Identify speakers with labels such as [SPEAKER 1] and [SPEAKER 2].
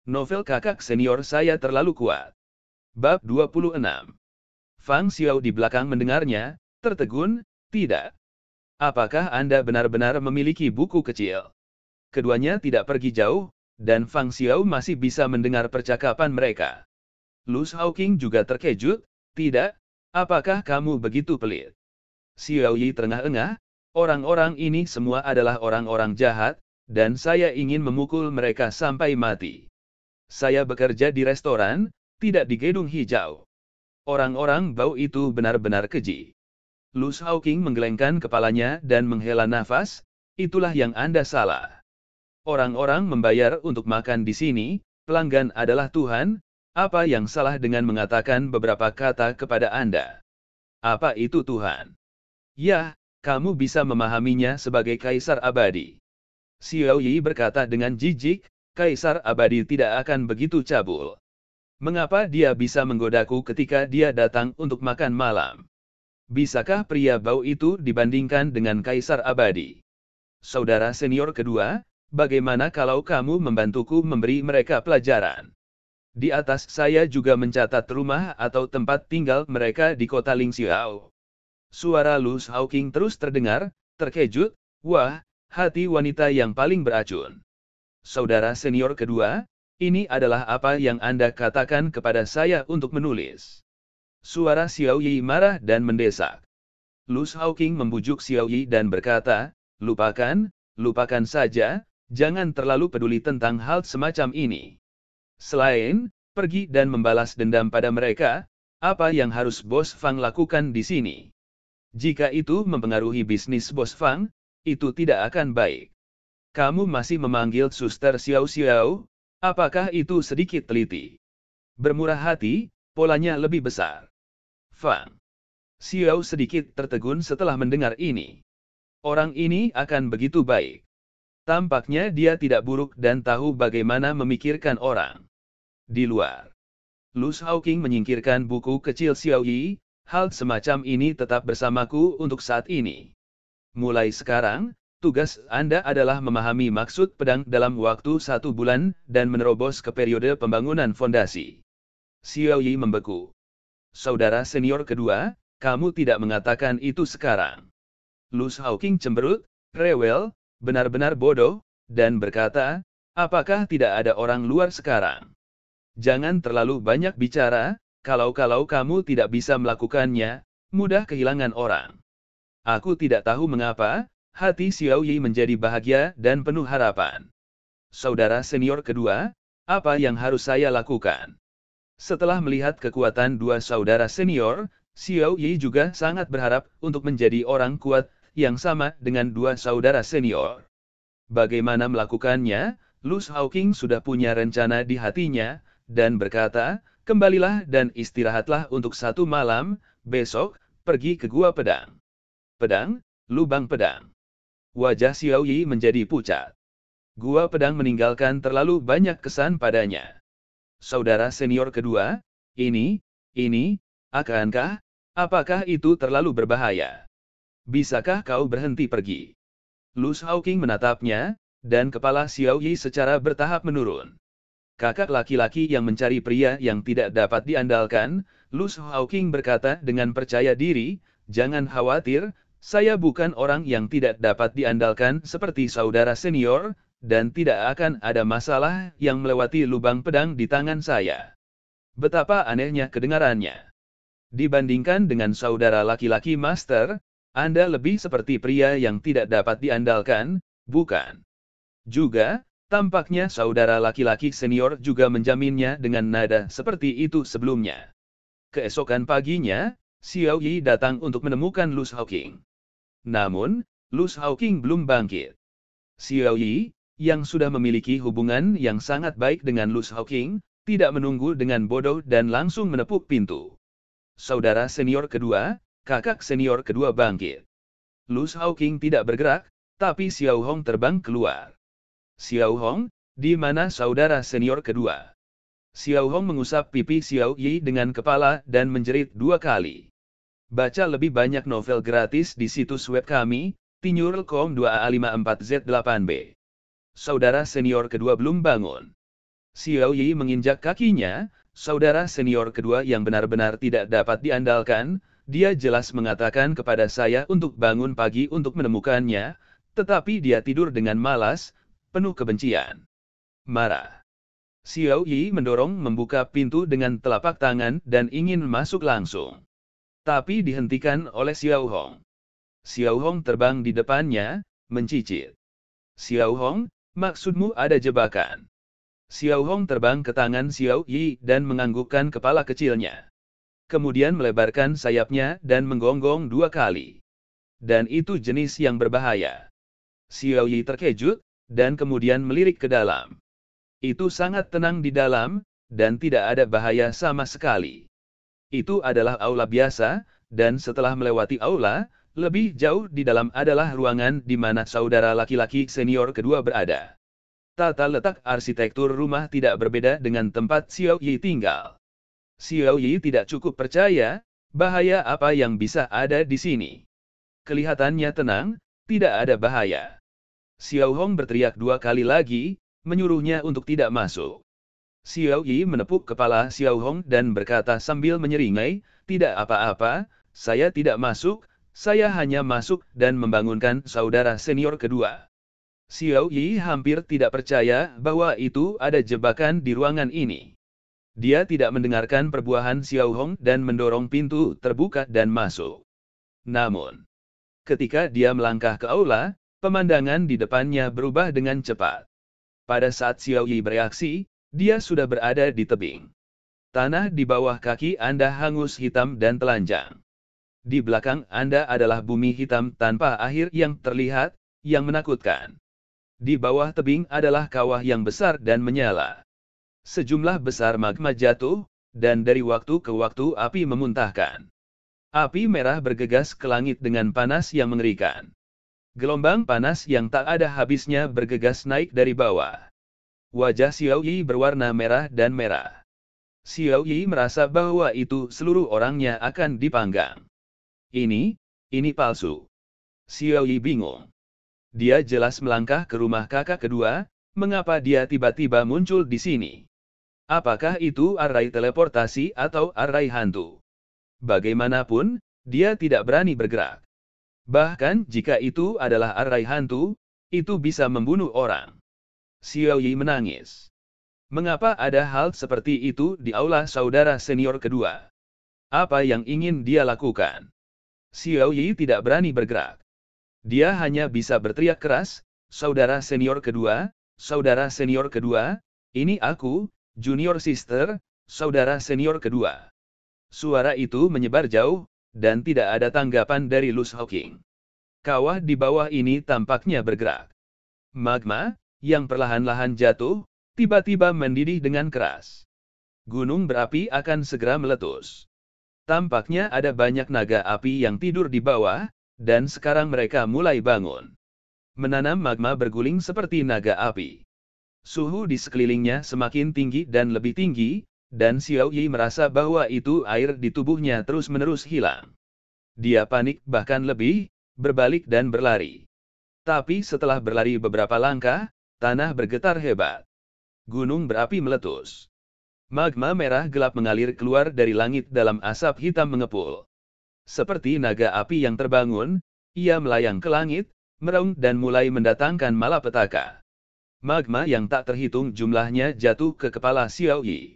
[SPEAKER 1] Novel kakak senior saya terlalu kuat. Bab 26. Fang Xiao di belakang mendengarnya, tertegun, tidak. Apakah Anda benar-benar memiliki buku kecil? Keduanya tidak pergi jauh, dan Fang Xiao masih bisa mendengar percakapan mereka. Lu Shaoqing juga terkejut, tidak, apakah kamu begitu pelit? Xiao Yi terengah-engah, orang-orang ini semua adalah orang-orang jahat, dan saya ingin memukul mereka sampai mati. Saya bekerja di restoran, tidak di gedung hijau. Orang-orang bau itu benar-benar keji. Lu Shaoqing menggelengkan kepalanya dan menghela nafas, itulah yang Anda salah. Orang-orang membayar untuk makan di sini, pelanggan adalah Tuhan, apa yang salah dengan mengatakan beberapa kata kepada Anda? Apa itu Tuhan? Ya, kamu bisa memahaminya sebagai kaisar abadi. Xiao Yi berkata dengan jijik, kaisar abadi tidak akan begitu cabul. Mengapa dia bisa menggodaku ketika dia datang untuk makan malam? Bisakah pria bau itu dibandingkan dengan kaisar abadi? Saudara senior kedua, bagaimana kalau kamu membantuku memberi mereka pelajaran? Di atas saya juga mencatat rumah atau tempat tinggal mereka di kota Lingxiao. Suara Lu Shaoqing terus terdengar, terkejut, wah, hati wanita yang paling beracun. Saudara senior kedua, ini adalah apa yang Anda katakan kepada saya untuk menulis. Suara Xiao Yi marah dan mendesak. Lu Shaoqing membujuk Xiao Yi dan berkata, lupakan saja, jangan terlalu peduli tentang hal semacam ini. Selain, pergi dan membalas dendam pada mereka, apa yang harus Bos Fang lakukan di sini? Jika itu mempengaruhi bisnis Bos Fang, itu tidak akan baik. Kamu masih memanggil Suster Xiao Xiao? Apakah itu sedikit teliti? Bermurah hati, polanya lebih besar. Fang Xiao sedikit tertegun setelah mendengar ini. Orang ini akan begitu baik. Tampaknya dia tidak buruk dan tahu bagaimana memikirkan orang. Di luar, Lu Shaoqing menyingkirkan buku kecil Xiao Yi, hal semacam ini tetap bersamaku untuk saat ini. Mulai sekarang, tugas Anda adalah memahami maksud pedang dalam waktu 1 bulan, dan menerobos ke periode pembangunan fondasi. Xiao Yi membeku. Saudara senior kedua, kamu tidak mengatakan itu sekarang. Lu Shaoqing cemberut, rewel, benar-benar bodoh, dan berkata, apakah tidak ada orang luar sekarang? Jangan terlalu banyak bicara, kalau kamu tidak bisa melakukannya, mudah kehilangan orang. Aku tidak tahu mengapa, hati Xiao Yi menjadi bahagia dan penuh harapan. Saudara senior kedua, apa yang harus saya lakukan? Setelah melihat kekuatan dua saudara senior, Xiao Yi juga sangat berharap untuk menjadi orang kuat, yang sama dengan dua saudara senior. Bagaimana melakukannya? Lu Shaoqing sudah punya rencana di hatinya, dan berkata, kembalilah dan istirahatlah untuk 1 malam, besok, pergi ke Gua Pedang. Pedang? Lubang pedang. Wajah Xiao Yi menjadi pucat. Gua Pedang meninggalkan terlalu banyak kesan padanya. Saudara senior kedua, ini, akankah, apakah itu terlalu berbahaya? Bisakah kau berhenti pergi? Lu Shaoqing menatapnya, dan kepala Xiao Yi secara bertahap menurun. Kakak laki-laki yang mencari pria yang tidak dapat diandalkan, Lu Shaoqing berkata dengan percaya diri, jangan khawatir, saya bukan orang yang tidak dapat diandalkan seperti saudara senior, dan tidak akan ada masalah yang melewati lubang pedang di tangan saya. Betapa anehnya kedengarannya. Dibandingkan dengan saudara laki-laki master, Anda lebih seperti pria yang tidak dapat diandalkan, bukan? Juga, tampaknya saudara laki-laki senior juga menjaminnya dengan nada seperti itu sebelumnya. Keesokan paginya, Xiao Yi datang untuk menemukan Lu Shaoqing. Namun, Lu Shaoqing belum bangkit. Xiao Yi, yang sudah memiliki hubungan yang sangat baik dengan Lu Shaoqing, tidak menunggu dengan bodoh dan langsung menepuk pintu. Saudara senior kedua, kakak senior kedua bangkit. Lu Shaoqing tidak bergerak, tapi Xiao Hong terbang keluar. Xiao Hong, di mana saudara senior kedua? Xiao Hong mengusap pipi Xiao Yi dengan kepala dan menjerit 2 kali. Baca lebih banyak novel gratis di situs web kami, tinyurl.com2a54z8b. Saudara senior kedua belum bangun. Xiao Yi menginjak kakinya, saudara senior kedua yang benar-benar tidak dapat diandalkan. Dia jelas mengatakan kepada saya untuk bangun pagi untuk menemukannya, tetapi dia tidur dengan malas, penuh kebencian. Marah. Xiao Yi mendorong membuka pintu dengan telapak tangan dan ingin masuk langsung. Tapi dihentikan oleh Xiao Hong. Xiao Hong terbang di depannya, mencicit. Xiao Hong, maksudmu ada jebakan? Xiao Hong terbang ke tangan Xiao Yi dan menganggukkan kepala kecilnya. Kemudian melebarkan sayapnya dan menggonggong 2 kali. Dan itu jenis yang berbahaya. Xiao Yi terkejut, dan kemudian melirik ke dalam. Itu sangat tenang di dalam, dan tidak ada bahaya sama sekali. Itu adalah aula biasa, dan setelah melewati aula, lebih jauh di dalam adalah ruangan di mana saudara laki-laki senior kedua berada. Tata letak arsitektur rumah tidak berbeda dengan tempat Xiao Yi tinggal. Xiao Yi tidak cukup percaya, bahaya apa yang bisa ada di sini. Kelihatannya tenang, tidak ada bahaya. Xiao Hong berteriak 2 kali lagi, menyuruhnya untuk tidak masuk. Xiao Yi menepuk kepala Xiao Hong dan berkata sambil menyeringai, tidak apa-apa, saya tidak masuk, saya hanya masuk dan membangunkan saudara senior kedua. Xiao Yi hampir tidak percaya bahwa itu ada jebakan di ruangan ini. Dia tidak mendengarkan perbuahan Xiao Hong dan mendorong pintu terbuka dan masuk. Namun, ketika dia melangkah ke aula, pemandangan di depannya berubah dengan cepat. Pada saat Xiao Yi bereaksi, dia sudah berada di tebing. Tanah di bawah kaki Anda hangus hitam dan telanjang. Di belakang Anda adalah bumi hitam tanpa akhir yang terlihat, yang menakutkan. Di bawah tebing adalah kawah yang besar dan menyala. Sejumlah besar magma jatuh, dan dari waktu ke waktu api memuntahkan. Api merah bergegas ke langit dengan panas yang mengerikan. Gelombang panas yang tak ada habisnya bergegas naik dari bawah. Wajah Xiao Yi berwarna merah dan merah. Xiao Yi merasa bahwa itu seluruh orangnya akan dipanggang. Ini palsu. Xiao Yi bingung. Dia jelas melangkah ke rumah kakak kedua, mengapa dia tiba-tiba muncul di sini? Apakah itu arai teleportasi atau arai hantu? Bagaimanapun, dia tidak berani bergerak. Bahkan jika itu adalah arai hantu, itu bisa membunuh orang. Xiao Yi menangis. Mengapa ada hal seperti itu di aula saudara senior kedua? Apa yang ingin dia lakukan? Xiao Yi tidak berani bergerak. Dia hanya bisa berteriak keras, saudara senior kedua, ini aku, junior sister, saudara senior kedua. Suara itu menyebar jauh, dan tidak ada tanggapan dari Luz Hawking. Kawah di bawah ini tampaknya bergerak. Magma, yang perlahan-lahan jatuh, tiba-tiba mendidih dengan keras. Gunung berapi akan segera meletus. Tampaknya ada banyak naga api yang tidur di bawah, dan sekarang mereka mulai bangun. Menanam magma berguling seperti naga api. Suhu di sekelilingnya semakin tinggi dan lebih tinggi, dan Xiao Yi merasa bahwa itu air di tubuhnya terus-menerus hilang. Dia panik bahkan lebih, berbalik dan berlari. Tapi setelah berlari beberapa langkah, tanah bergetar hebat. Gunung berapi meletus. Magma merah gelap mengalir keluar dari langit dalam asap hitam mengepul. Seperti naga api yang terbangun, ia melayang ke langit, meraung dan mulai mendatangkan malapetaka. Magma yang tak terhitung jumlahnya jatuh ke kepala Xiao Yi.